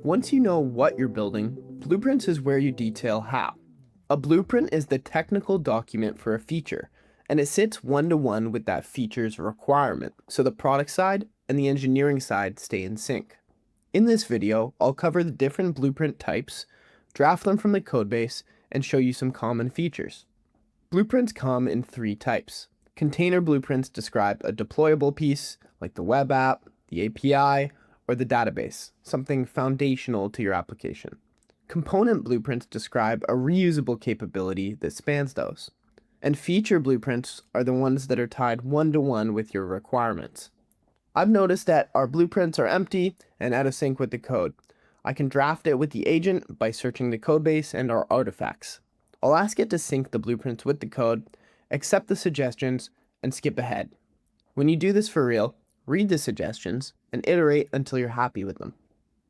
Once you know what you're building, blueprints is where you detail how. A blueprint is the technical document for a feature, and it sits one-to-one with that feature's requirement, so the product side and the engineering side stay in sync. In this video, I'll cover the different blueprint types, draft them from the codebase, and show you some common features. Blueprints come in three types. Container blueprints describe a deployable piece, like the web app, the API, or the database, something foundational to your application. Component blueprints describe a reusable capability that spans those. And feature blueprints are the ones that are tied one-to-one with your requirements. I've noticed that our blueprints are empty and out of sync with the code. I can draft it with the agent by searching the codebase and our artifacts. I'll ask it to sync the blueprints with the code, accept the suggestions, and skip ahead. When you do this for real, read the suggestions and iterate until you're happy with them.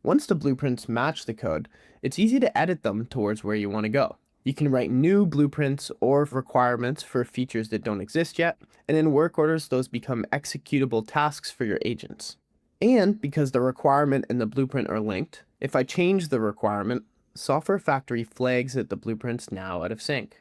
Once the blueprints match the code, it's easy to edit them towards where you want to go. You can write new blueprints or requirements for features that don't exist yet, and in work orders, those become executable tasks for your agents. And because the requirement and the blueprint are linked, if I change the requirement, Software Factory flags that the blueprint's now out of sync.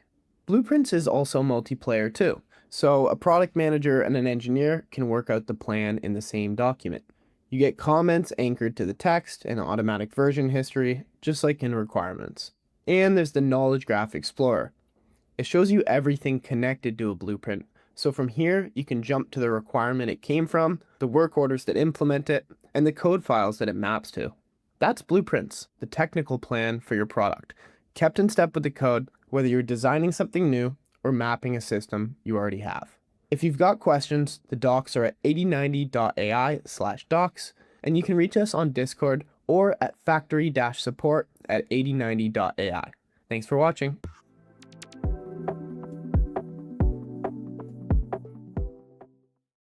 Blueprints is also multiplayer too, so a product manager and an engineer can work out the plan in the same document. You get comments anchored to the text and automatic version history, just like in requirements. And there's the Knowledge Graph Explorer. It shows you everything connected to a blueprint, so from here you can jump to the requirement it came from, the work orders that implement it, and the code files that it maps to. That's blueprints, the technical plan for your product, kept in step with the code, whether you're designing something new or mapping a system you already have. If you've got questions, the docs are at 8090.ai/docs, and you can reach us on Discord or at factory-support@8090.ai. Thanks for watching.